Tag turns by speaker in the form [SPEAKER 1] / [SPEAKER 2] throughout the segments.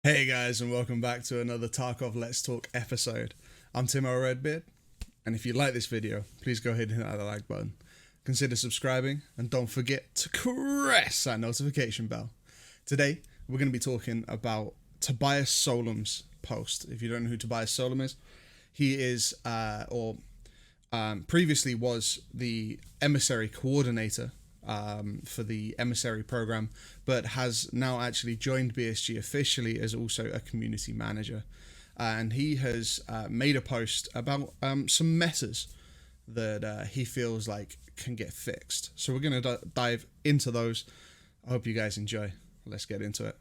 [SPEAKER 1] Hey guys, and welcome back to another Tarkov Let's Talk episode. I'm Timoredbeard, and if you like this video, please go ahead and hit that like button. Consider subscribing, and don't forget to press that notification bell. Today, we're going to be talking about Tobias Solems' post. If you don't know who Tobias Solems is, he is, previously was the emissary coordinator for the emissary program, but has now actually joined BSG officially as also a community manager. And he has made a post about some messes that he feels like can get fixed. So we're going to dive into those. I hope you guys enjoy. Let's get into it.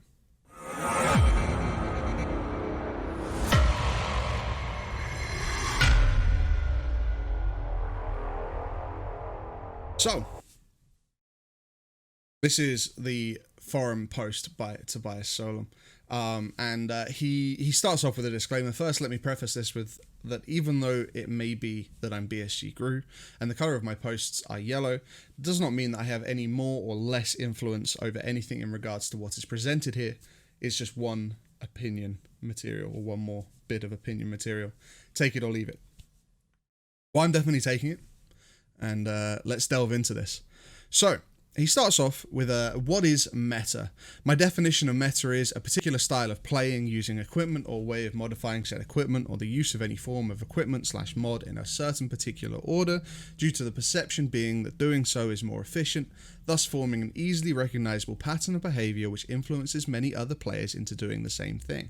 [SPEAKER 1] So, this is the forum post by Tobias Solems, and he starts off with a disclaimer. First, let me preface this with that even though it may be that I'm BSG Guru and the color of my posts are yellow, it does not mean that I have any more or less influence over anything in regards to what is presented here. It's just one opinion material, or one more bit of opinion material. Take it or leave it. Well, I'm definitely taking it, and let's delve into this. So, he starts off with what is meta? My definition of meta is a particular style of playing using equipment or way of modifying said equipment, or the use of any form of equipment / mod in a certain particular order, due to the perception being that doing so is more efficient, thus forming an easily recognizable pattern of behavior which influences many other players into doing the same thing.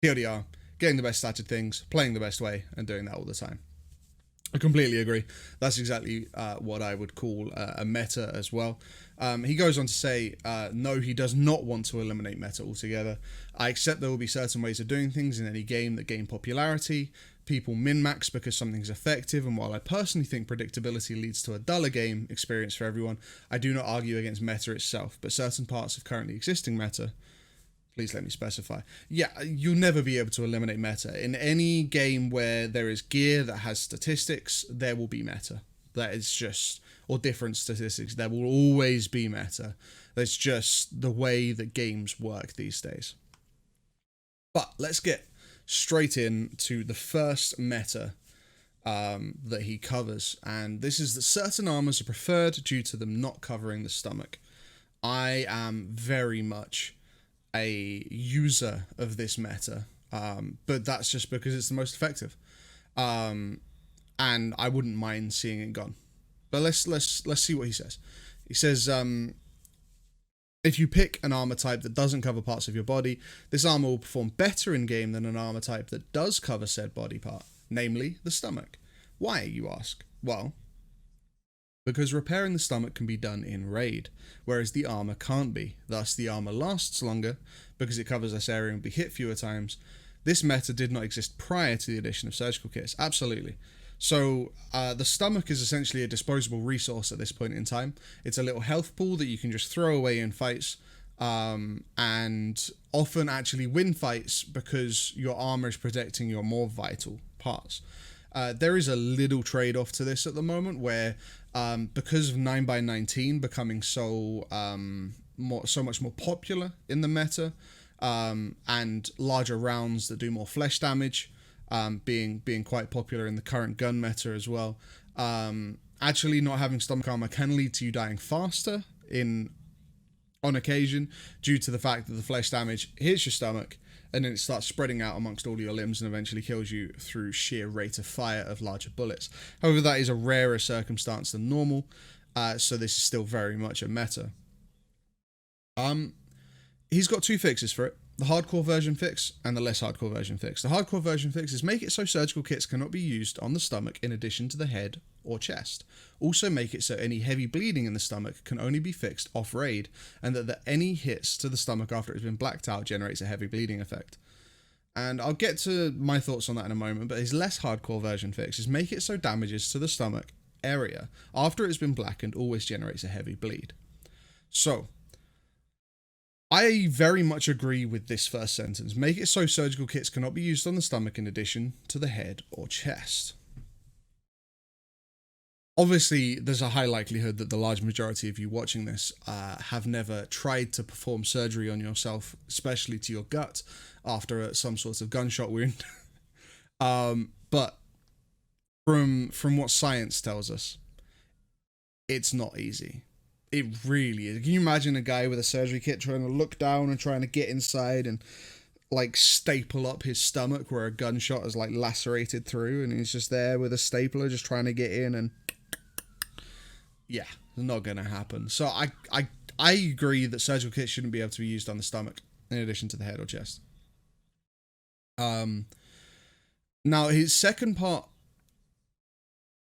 [SPEAKER 1] TLDR, getting the best started things, playing the best way, and doing that all the time. I completely agree. That's exactly what I would call a meta as well. He goes on to say, no, he does not want to eliminate meta altogether. I accept there will be certain ways of doing things in any game that gain popularity. People min-max because something's effective, and while I personally think predictability leads to a duller game experience for everyone, I do not argue against meta itself, but certain parts of currently existing meta, please let me specify. Yeah, you'll never be able to eliminate meta. In any game where there is gear that has statistics, there will be meta. That is just, or different statistics, there will always be meta. That's just the way that games work these days. But let's get straight into the first meta that he covers. And this is that certain armors are preferred due to them not covering the stomach. I am very much a user of this meta, but that's just because it's the most effective, and I wouldn't mind seeing it gone. But let's see what he says. He says, if you pick an armor type that doesn't cover parts of your body, this armor will perform better in game than an armor type that does cover said body part, namely the stomach. Why, you ask? Well, because repairing the stomach can be done in raid, whereas the armor can't be. Thus, the armor lasts longer because it covers less area and will be hit fewer times. This meta did not exist prior to the addition of surgical kits. Absolutely. So, the stomach is essentially a disposable resource at this point in time. It's a little health pool that you can just throw away in fights, and often actually win fights because your armor is protecting your more vital parts. There is a little trade-off to this at the moment where, because of 9x19 becoming so much more popular in the meta, and larger rounds that do more flesh damage, being quite popular in the current gun meta as well, actually not having stomach armor can lead to you dying faster on occasion, due to the fact that the flesh damage hits your stomach and then it starts spreading out amongst all your limbs and eventually kills you through sheer rate of fire of larger bullets. However, that is a rarer circumstance than normal, so this is still very much a meta. He's got two fixes for it: the hardcore version fix and the less hardcore version fix. The hardcore version fix is make it so surgical kits cannot be used on the stomach in addition to the head or chest. Also make it so any heavy bleeding in the stomach can only be fixed off raid, and that any hits to the stomach after it's been blacked out generates a heavy bleeding effect. And I'll get to my thoughts on that in a moment, but his less hardcore version fix is make it so damages to the stomach area after it's been blackened always generates a heavy bleed. So, I very much agree with this first sentence. Make it so surgical kits cannot be used on the stomach in addition to the head or chest. Obviously, there's a high likelihood that the large majority of you watching this have never tried to perform surgery on yourself, especially to your gut, after some sort of gunshot wound. But from what science tells us, it's not easy. It really is. Can you imagine a guy with a surgery kit trying to look down and trying to get inside and like staple up his stomach where a gunshot has like lacerated through, and he's just there with a stapler just trying to get in, and yeah, it's not gonna happen. So I agree that surgical kits shouldn't be able to be used on the stomach in addition to the head or chest. Now his second part,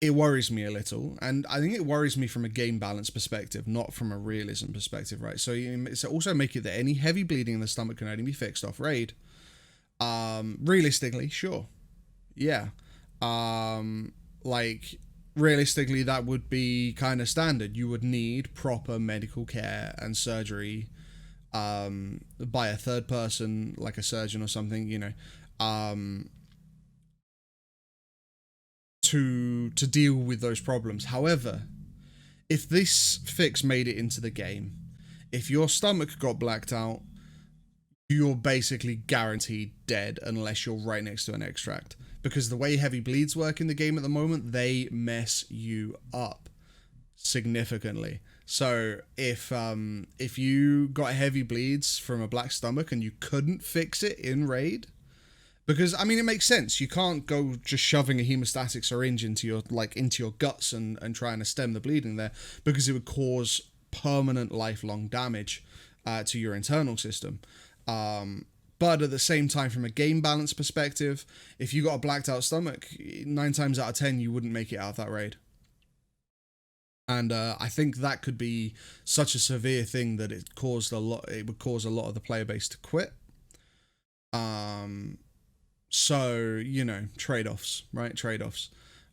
[SPEAKER 1] it worries me a little, and I think it worries me from a game balance perspective, not from a realism perspective, right? So it's also make it that any heavy bleeding in the stomach can only be fixed off raid. Realistically, sure, yeah. Like realistically, that would be kind of standard. You would need proper medical care and surgery, by a third person, like a surgeon or something, you know, to deal with those problems. However, if this fix made it into the game, if your stomach got blacked out, you're basically guaranteed dead unless you're right next to an extract. Because the way heavy bleeds work in the game at the moment, they mess you up significantly. So if you got heavy bleeds from a black stomach and you couldn't fix it in raid, because I mean it makes sense. You can't go just shoving a hemostatic syringe into your guts and trying to stem the bleeding there, because it would cause permanent lifelong damage to your internal system. But at the same time, from a game balance perspective, if you got a blacked out stomach, 9 times out of 10 you wouldn't make it out of that raid. And I think that could be such a severe thing that it would cause a lot of the player base to quit. So, you know, trade-offs, right? Trade-offs.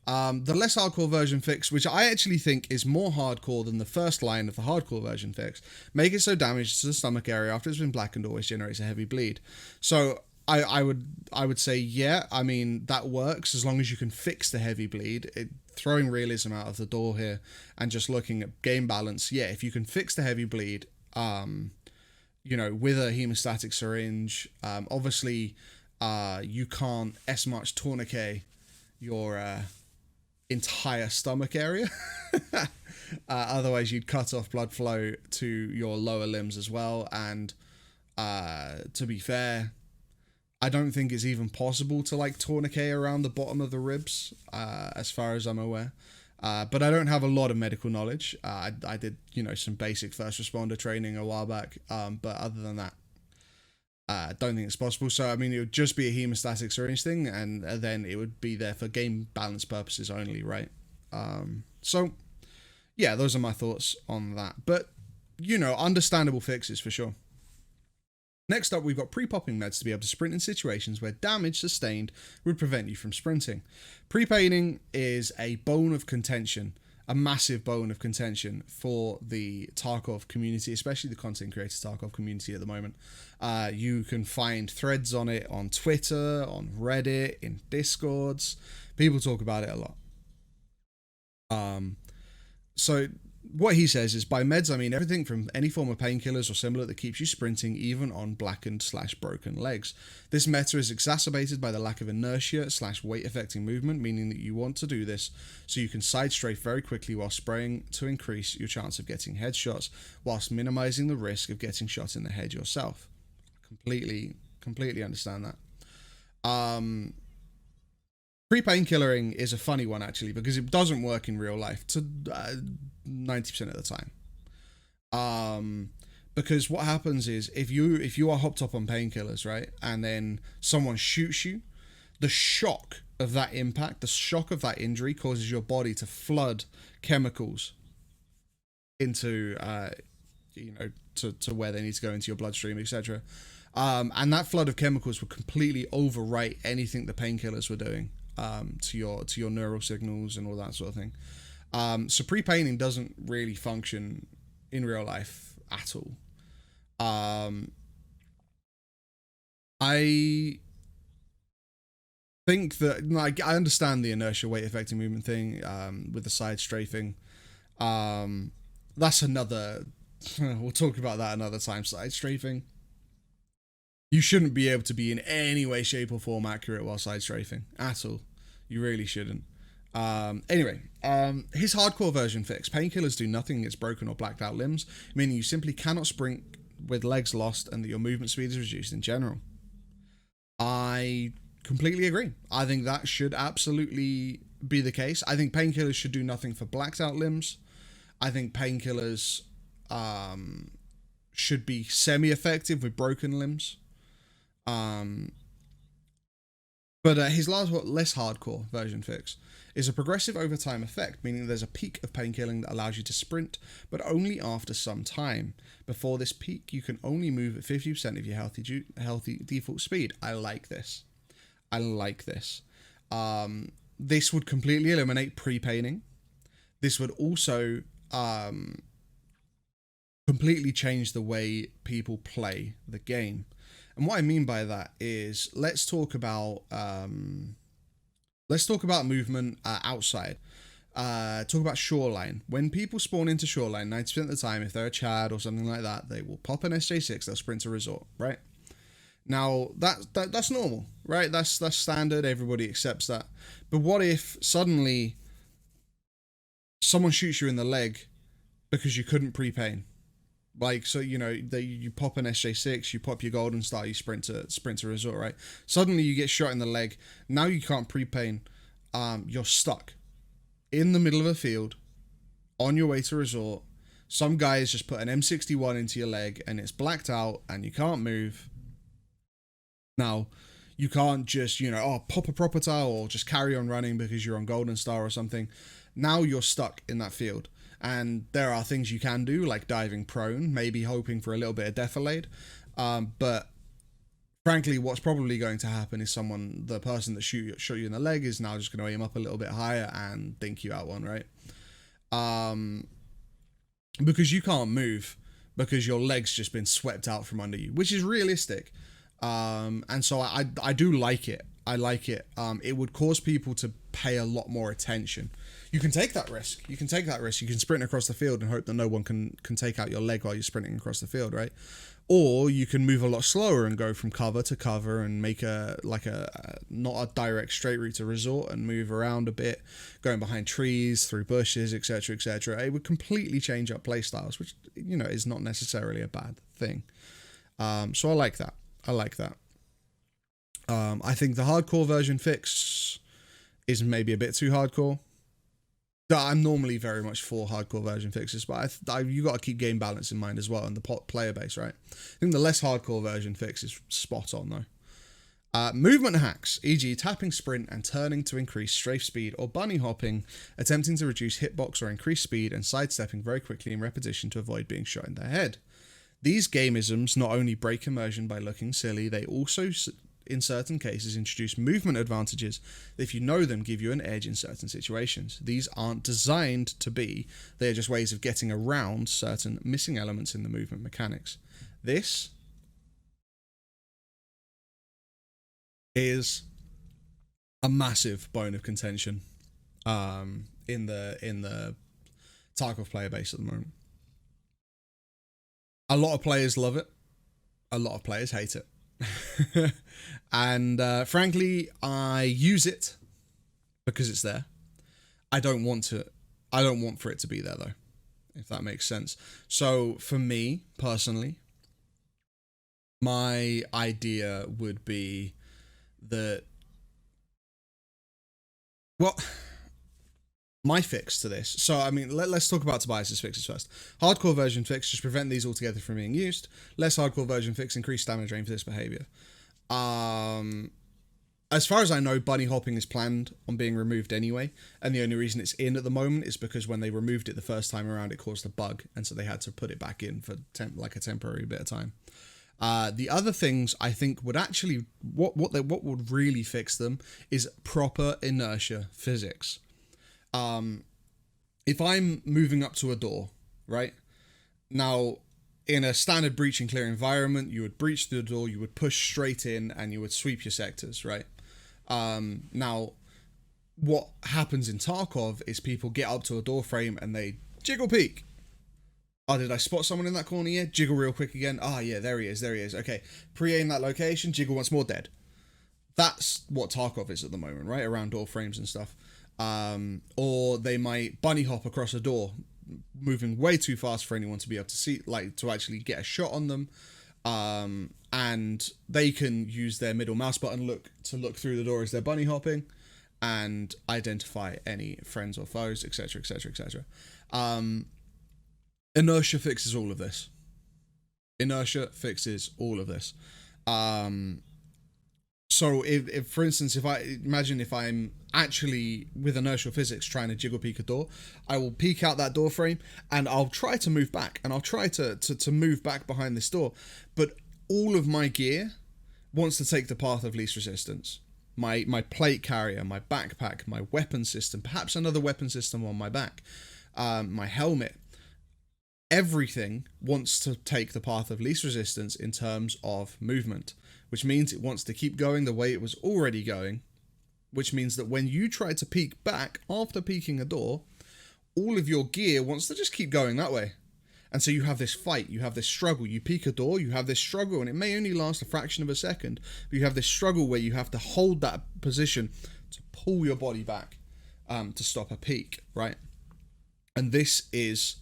[SPEAKER 1] The less hardcore version fix, which I actually think is more hardcore than the first line of the hardcore version fix, make it so damage to the stomach area after it's been blackened always generates a heavy bleed. So I would say, yeah, I mean, that works as long as you can fix the heavy bleed. Throwing realism out of the door here and just looking at game balance, yeah, if you can fix the heavy bleed, you know, with a hemostatic syringe, obviously you can't much tourniquet your entire stomach area. Otherwise you'd cut off blood flow to your lower limbs as well, and to be fair, I don't think it's even possible to like tourniquet around the bottom of the ribs, as far as I'm aware. But I don't have a lot of medical knowledge. I did, you know, some basic first responder training a while back, but other than that, I don't think it's possible. So, I mean, it would just be a hemostatic syringe thing, and then it would be there for game balance purposes only, right? So, yeah, those are my thoughts on that. But, you know, understandable fixes for sure. Next up, we've got pre-popping meds to be able to sprint in situations where damage sustained would prevent you from sprinting. Pre-paining is a bone of contention, a massive bone of contention for the Tarkov community, especially the content creator Tarkov community at the moment. You can find threads on it on Twitter, on Reddit, in Discords. People talk about it a lot. So what he says is, by meds I mean everything from any form of painkillers or similar that keeps you sprinting even on blackened/broken legs. This meta is exacerbated by the lack of inertia/weight affecting movement, meaning that you want to do this so you can side strafe very quickly while spraying to increase your chance of getting headshots, whilst minimizing the risk of getting shot in the head yourself. Completely understand that. Pre-painkillering is a funny one, actually, because it doesn't work in real life to 90% of the time. Because what happens is, if you are hopped up on painkillers, right, and then someone shoots you, the shock of that impact, the shock of that injury causes your body to flood chemicals into, you know, to where they need to go into your bloodstream, etc. And that flood of chemicals would completely overwrite anything the painkillers were doing. To your neural signals and all that sort of thing. So pre-paining doesn't really function in real life at all. I think that, like, I understand the inertia weight affecting movement thing with the side strafing. That's another. We'll talk about that another time. Side strafing. You shouldn't be able to be in any way, shape, or form accurate while side strafing at all. You really shouldn't. Anyway, his hardcore version fix. Painkillers do nothing against broken or blacked out limbs, meaning you simply cannot sprint with legs lost and that your movement speed is reduced in general. I completely agree. I think that should absolutely be the case. I think painkillers should do nothing for blacked out limbs. I think painkillers should be semi-effective with broken limbs. But his less hardcore version fix is a progressive overtime effect, meaning there's a peak of painkilling that allows you to sprint, but only after some time. Before this peak, you can only move at 50% of your healthy default speed. I like this. This would completely eliminate pre-paining. This would also completely change the way people play the game. And what I mean by that is, let's talk about movement outside. Talk about shoreline. When people spawn into shoreline, 90% of the time, if they're a Chad or something like that, they will pop an SJ6. They'll sprint to resort, right? Now that's normal, right? That's standard. Everybody accepts that. But what if suddenly someone shoots you in the leg because you couldn't pre-pain? Like, so, you know, you pop an SJ6, you pop your golden star, you sprint to resort, right? Suddenly you get shot in the leg. Now you can't pre-pain. You're stuck in the middle of a field on your way to resort. Some guys just put an M61 into your leg and it's blacked out and you can't move. Now, you can't just, pop a proper tile or just carry on running because you're on golden star or something. Now you're stuck in that field. And there are things you can do, like diving prone, maybe hoping for a little bit of defilade. But frankly, what's probably going to happen is the person that shot you in the leg is now just going to aim up a little bit higher and dink you out one, right? Because you can't move, because your leg's just been swept out from under you, which is realistic. And so I do like it. I like it. It would cause people to pay a lot more attention. You can take that risk. You can sprint across the field and hope that no one can take out your leg while you're sprinting across the field, right? Or you can move a lot slower and go from cover to cover and make not a direct straight route to resort and move around a bit, going behind trees, through bushes, etc., etc. It would completely change up play styles, which, is not necessarily a bad thing. So I like that. I think the hardcore version fix is maybe a bit too hardcore. I'm normally very much for hardcore version fixes, but you got to keep game balance in mind as well, and the player base, right? I think the less hardcore version fix is spot on though. Movement hacks, e.g. tapping sprint and turning to increase strafe speed, or bunny hopping, attempting to reduce hitbox or increase speed, and sidestepping very quickly in repetition to avoid being shot in the head. These gameisms not only break immersion by looking silly, they also, in certain cases, introduce movement advantages that, if you know them, give you an edge in certain situations. These aren't designed to be, they are just ways of getting around certain missing elements in the movement mechanics. This is a massive bone of contention in the Tarkov player base at the moment. A lot of players love it. A lot of players hate it. And frankly, I use it because it's there. I don't want for it to be there though, if that makes sense. So for me personally, my idea would be that, my fix to this. So, I mean, let's talk about Tobias's fixes first. Hardcore version fix, just prevent these altogether from being used. Less hardcore version fix, increase damage drain for this behavior. As far as I know, bunny hopping is planned on being removed anyway, and the only reason it's in at the moment is because when they removed it the first time around, it caused a bug, and so they had to put it back in for a temporary bit of time. The other things I think would actually, what would really fix them is proper inertia physics. If I'm moving up to a door, right? Now, in a standard breach and clear environment, you would breach the door, you would push straight in, and you would sweep your sectors, right? Now, what happens in Tarkov is people get up to a door frame and they jiggle peek. Oh, did I spot someone in that corner? Yeah, jiggle real quick again. Ah, yeah, there he is. Okay, pre-aim that location, jiggle once more, dead. That's what Tarkov is at the moment, right? Around door frames and stuff. Or they might bunny hop across a door, moving way too fast for anyone to be able to see, like to actually get a shot on them. And they can use their middle mouse button look through the door as they're bunny hopping, and identify any friends or foes, etc., etc., etc. Inertia fixes all of this. So if for instance, if I'm actually with inertial physics trying to jiggle peek a door, I will peek out that door frame and I'll try to move back, and I'll try to move back behind this door, but all of my gear wants to take the path of least resistance. My plate carrier, my backpack, my weapon system, perhaps another weapon system on my back, my helmet, everything wants to take the path of least resistance in terms of movement, which means it wants to keep going the way it was already going, which means that when you try to peek back after peeking a door, all of your gear wants to just keep going that way. And so you have this fight, you have this struggle. You peek a door, you have this struggle, and it may only last a fraction of a second, but you have this struggle where you have to hold that position to pull your body back to stop a peek, right? And this is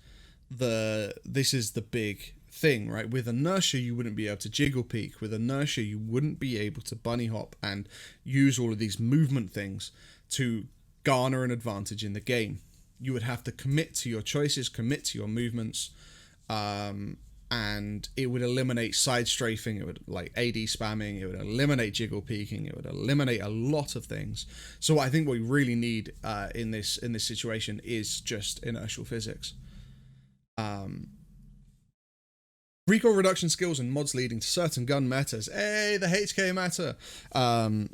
[SPEAKER 1] the big thing, right? With inertia, you wouldn't be able to jiggle peek. With inertia, you wouldn't be able to bunny hop and use all of these movement things to garner an advantage in the game. You would have to commit to your choices, commit to your movements, and it would eliminate side strafing, it would like AD spamming, it would eliminate jiggle peeking, it would eliminate a lot of things. So I think what we really need in this situation is just inertial physics. Recoil reduction skills and mods leading to certain gun metas. Hey, the HK meta.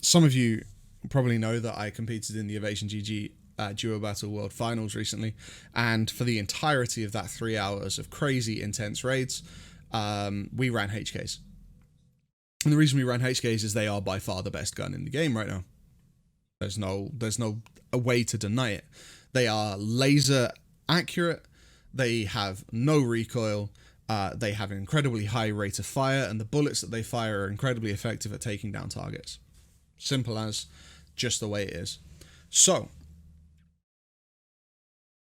[SPEAKER 1] Some of you probably know that I competed in the Evasion GG Duo Battle World Finals recently, and for the entirety of that 3 hours of crazy intense raids, we ran HKs. And the reason we ran HKs is they are by far the best gun in the game right now. There's no a way to deny it. They are laser accurate. They have no recoil. They have an incredibly high rate of fire, and the bullets that they fire are incredibly effective at taking down targets. Simple as, just the way it is. So,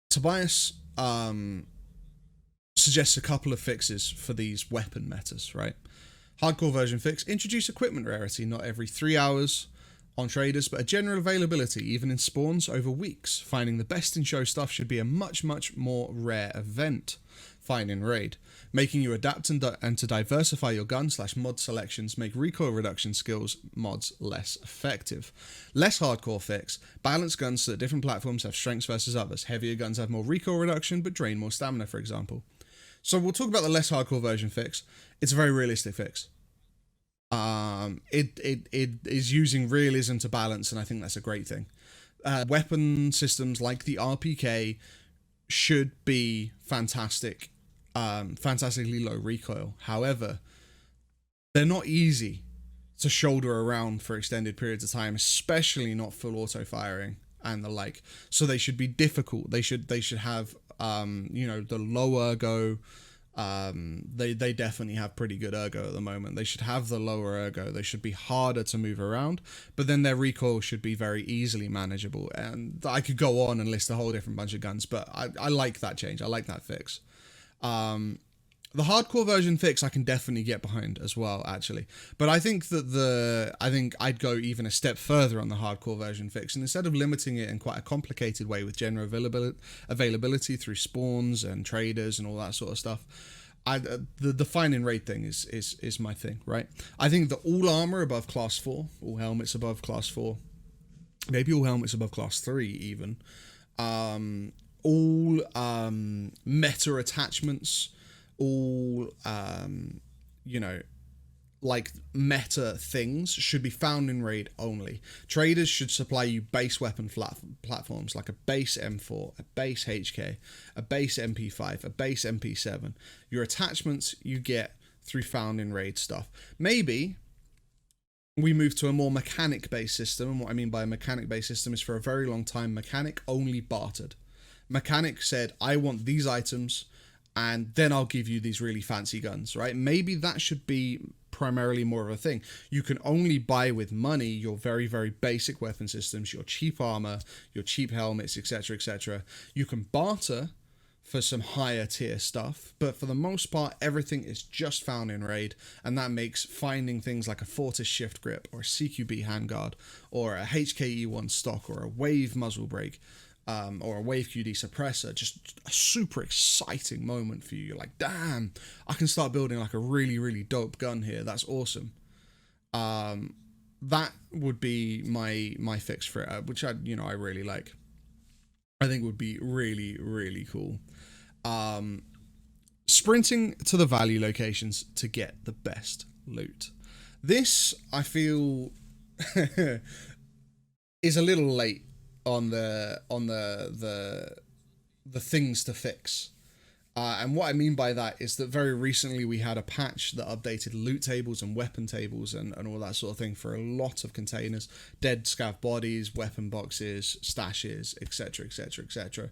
[SPEAKER 1] Tobias suggests a couple of fixes for these weapon metas, right? Hardcore version fix: introduce equipment rarity not every 3 hours on traders, but a general availability, even in spawns, over weeks. Finding the best in show stuff should be a much more rare event. Fine in raid. Making you adapt and to diversify your gun/mod selections make recoil reduction skills mods less effective. Less hardcore fix: balance guns so that different platforms have strengths versus others. Heavier guns have more recoil reduction but drain more stamina, for example. So we'll talk about the less hardcore version fix. It's a very realistic fix. It is using realism to balance, and I think that's a great thing. Weapon systems like the RPK should be fantastic. Fantastically low recoil. However, they're not easy to shoulder around for extended periods of time, especially not full auto firing and the like. So they should be difficult. They should have the low ergo. They definitely have pretty good ergo at the moment. They should have the lower ergo. They should be harder to move around, but then their recoil should be very easily manageable. And I could go on and list a whole different bunch of guns, but I like that change. I like that fix. The hardcore version fix I can definitely get behind as well, actually. But I think that I'd go even a step further on the hardcore version fix, and instead of limiting it in quite a complicated way with general availability through spawns and traders and all that sort of stuff, the fine in raid thing is my thing, right? I think that all armor above class 4, all helmets above class 4, maybe all helmets above class 3 even, all meta attachments, all like meta things should be found in raid only. Traders should supply you base weapon platforms like a base M4, a base HK, a base MP5, a base MP7. Your attachments you get through found in raid stuff. Maybe we moved to a more mechanic-based system. And what I mean by a mechanic-based system is, for a very long time, mechanic only bartered. Mechanic said, I want these items, and then I'll give you these really fancy guns, right? Maybe that should be primarily more of a thing. You can only buy with money your very, very basic weapon systems, your cheap armor, your cheap helmets, etc., etc. You can barter for some higher tier stuff, but for the most part, everything is just found in raid, and that makes finding things like a Fortis shift grip, or a CQB handguard, or a HKE1 stock, or a wave muzzle brake, or a wave QD suppressor, just a super exciting moment for you. You're like, damn, I can start building like a really, really dope gun here. That's awesome. That would be my fix for it, which I really like. I think would be really, really cool. Sprinting to the value locations to get the best loot. This, I feel, is a little late on the things to fix. And what I mean by that is that very recently we had a patch that updated loot tables and weapon tables and all that sort of thing for a lot of containers, dead scav bodies, weapon boxes, stashes, etc., etc., etc.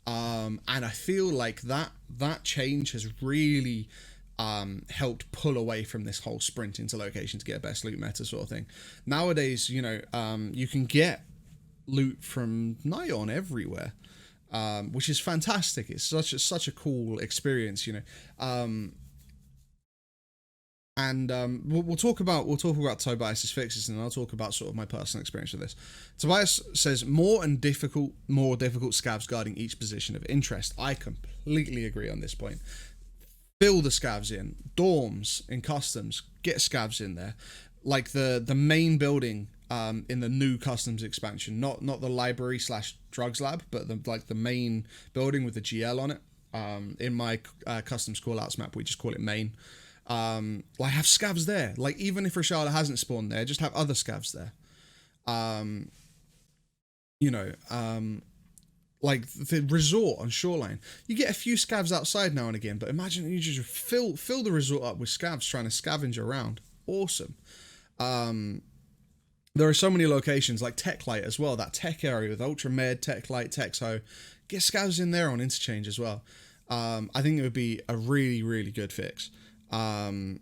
[SPEAKER 1] And I feel like that change has really helped pull away from this whole sprint into location to get best loot meta sort of thing. Nowadays, you can get loot from nigh on everywhere, which is fantastic. It's such a cool experience, and we'll talk about Tobias's fixes, and I'll talk about sort of my personal experience with this. Tobias says more difficult scavs guarding each position of interest. I completely agree on this point. Fill the scavs in dorms, in customs, get scavs in there, like the main building in the new customs expansion, not the library / drugs lab, but the main building with the GL on it. In my customs callouts map, we just call it main. Like, have scavs there. Like, even if Rashada hasn't spawned there, just have other scavs there. Like the resort on Shoreline, you get a few scavs outside now and again, but imagine you just fill the resort up with scavs trying to scavenge around. Awesome. There are so many locations like Tech Light as well, that tech area with Ultra Med, Tech Light, Texho. Get scavs in there on interchange as well. I think it would be a really, really good fix. And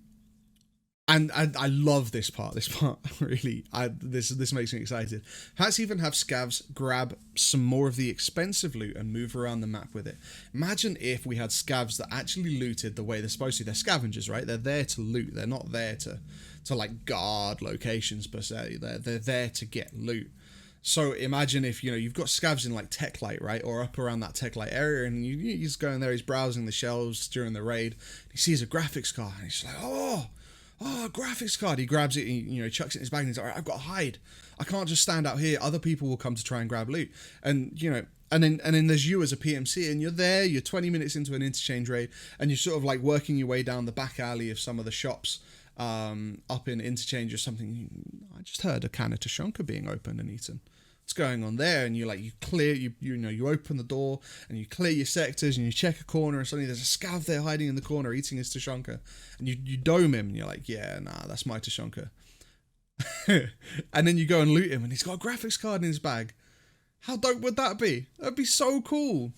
[SPEAKER 1] I love this part. This part really, this makes me excited. Perhaps even have scavs grab some more of the expensive loot and move around the map with it. Imagine if we had scavs that actually looted the way they're supposed to. They're scavengers, right? They're there to loot. They're not there to like guard locations per se. They're there to get loot. So imagine if, you've got scavs in like Tech Light, right? Or up around that Tech Light area, and he's going there, he's browsing the shelves during the raid. He sees a graphics card and he's like, oh, graphics card. He grabs it, he chucks it in his bag, and he's like, all right, I've got to hide. I can't just stand out here. Other people will come to try and grab loot. And, and then there's you as a PMC, and you're 20 minutes into an interchange raid, and you're sort of like working your way down the back alley of some of the shops up in interchange or something. I just heard a can of Tushonka being opened and eaten. What's going on there? And you open the door and you clear your sectors and you check a corner, and suddenly there's a scav there hiding in the corner eating his Tushonka, and you dome him and you're like, yeah, nah, that's my Tushonka. And then you go and loot him and he's got a graphics card in his bag. How dope would that be? That'd be so cool.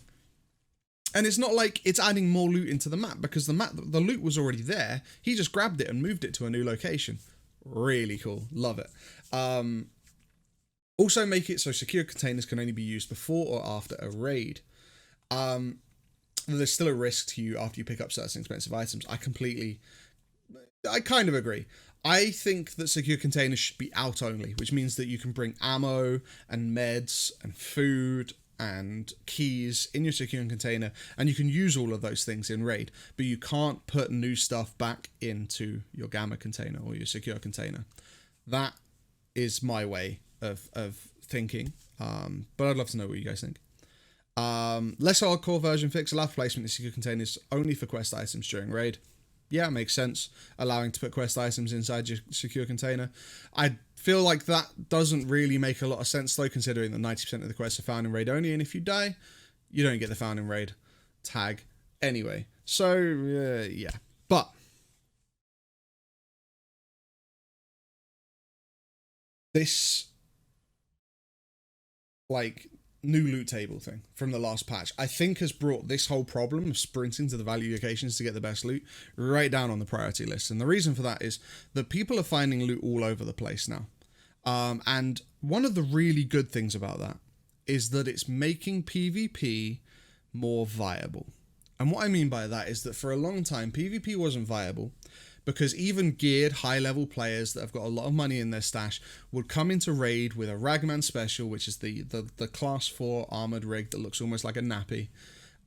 [SPEAKER 1] And it's not like it's adding more loot into the map, because the loot was already there. He just grabbed it and moved it to a new location. Really cool. Love it. Also make it so secure containers can only be used before or after a raid. There's still a risk to you after you pick up certain expensive items. I kind of agree. I think that secure containers should be out only, which means that you can bring ammo and meds and food and keys in your secure container, and you can use all of those things in raid, but you can't put new stuff back into your gamma container or your secure container. That is my way of thinking, but I'd love to know what you guys think. Less hardcore version fix, allow placement in secure containers only for quest items during raid. Yeah, it makes sense, allowing to put quest items inside your secure container. I feel like that doesn't really make a lot of sense though, considering that 90% of the quests are found in raid only, and if you die, you don't get the found in raid tag anyway. So yeah, but this like new loot table thing from the last patch, I think, has brought this whole problem of sprinting to the value locations to get the best loot right down on the priority list. And the reason for that is that people are finding loot all over the place now. And one of the really good things about that is that it's making PvP more viable. And what I mean by that is that for a long time, PvP wasn't viable because even geared high-level players that have got a lot of money in their stash would come into raid with a Ragman Special, which is the class 4 armored rig that looks almost like a nappy,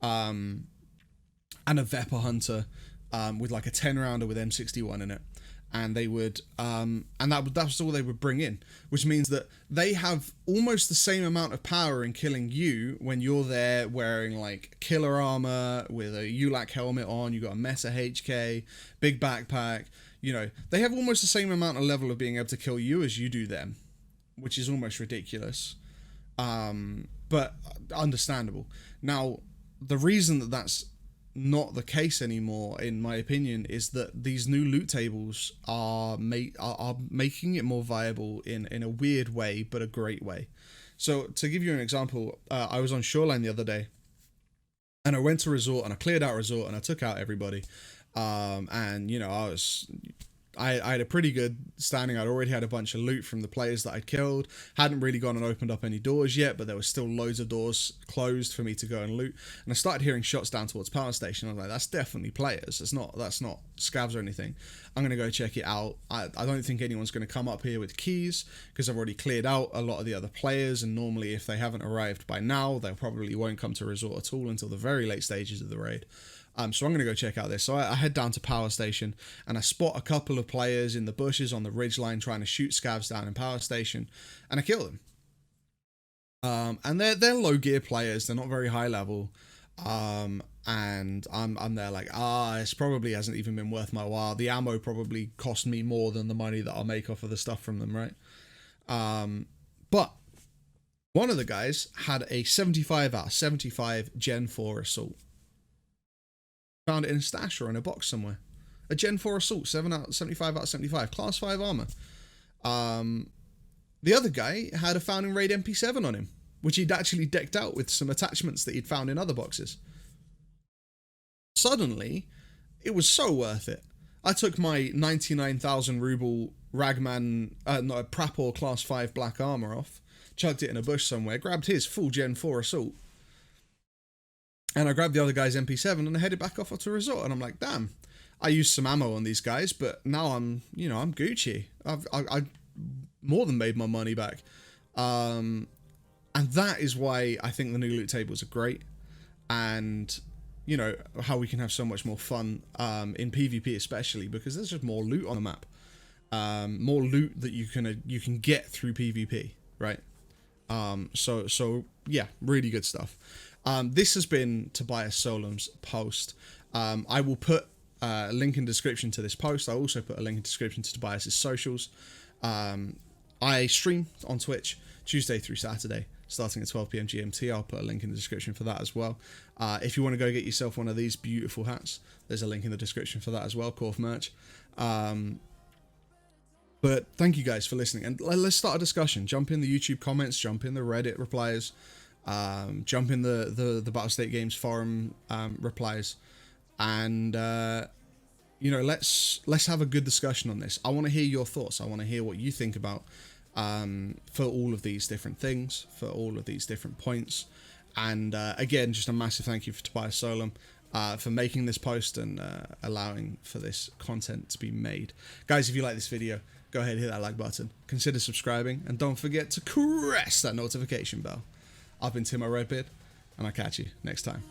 [SPEAKER 1] and a Vepr Hunter with like a 10-rounder with M61 in it. And they would, and that's all they would bring in, which means that they have almost the same amount of power in killing you when you're there wearing like killer armor with a ULAC helmet on, you got a Meta HK, big backpack, you know, they have almost the same amount of level of being able to kill you as you do them, which is almost ridiculous, but understandable. Now, the reason that that's not the case anymore, in my opinion, is that these new loot tables are making it more viable in a weird way, but a great way. So to give you an example, I was on Shoreline the other day, and I went to Resort, and I cleared out Resort, and I took out everybody, and you know, I had a pretty good standing. I'd already had a bunch of loot from the players that I'd killed. Hadn't really gone and opened up any doors yet, but there was still loads of doors closed for me to go and loot. And I started hearing shots down towards Power Station. I was like, that's definitely players. That's not scavs or anything. I'm going to go check it out. I don't think anyone's going to come up here with keys because I've already cleared out a lot of the other players. And normally if they haven't arrived by now, they probably won't come to Resort at all until the very late stages of the raid. So I'm going to go check out this. So I head down to Power Station and I spot a couple of players in the bushes on the ridgeline trying to shoot scavs down in Power Station, and I kill them. And they're low gear players. They're not very high level. And I'm there like, this probably hasn't even been worth my while. The ammo probably cost me more than the money that I'll make off of the stuff from them, right? But one of the guys had a 75 out of 75 Gen 4 assault. Found it in a stash or in a box somewhere. A Gen 4 assault, 75 out of 75, class 5 armor. The other guy had a found in raid MP7 on him, which he'd actually decked out with some attachments that he'd found in other boxes. Suddenly, it was so worth it. I took my 99,000 ruble Ragman, not a Prapor class 5 black armor off, chucked it in a bush somewhere, grabbed his full Gen 4 assault, and I grabbed the other guy's MP7 and I headed back off to Resort. And I'm like, damn, I used some ammo on these guys, but now I'm Gucci. I more than made my money back. And that is why I think the new loot tables are great. And, you know, how we can have so much more fun in PvP especially, because there's just more loot on the map. More loot that you can get through PvP, right? So yeah, really good stuff. This has been Tobias Solems' post. I will put a link in the description to this post. I'll also put a link in the description to Tobias' socials. I stream on Twitch Tuesday through Saturday, starting at 12 PM GMT. I'll put a link in the description for that as well. If you want to go get yourself one of these beautiful hats, there's a link in the description for that as well, Corf merch. But thank you guys for listening, and let's start a discussion. Jump in the YouTube comments, jump in the Reddit replies, jump in the Battlestate Games forum replies, and you know, let's have a good discussion on this. I want to hear your thoughts. I want to hear what you think about for all of these different things, for all of these different points. And again, just a massive thank you for Tobias Solems for making this post and allowing for this content to be made. Guys, if you like this video, go ahead and hit that like button, consider subscribing, and don't forget to press that notification bell. I've been Timoredbeard, and I'll catch you next time.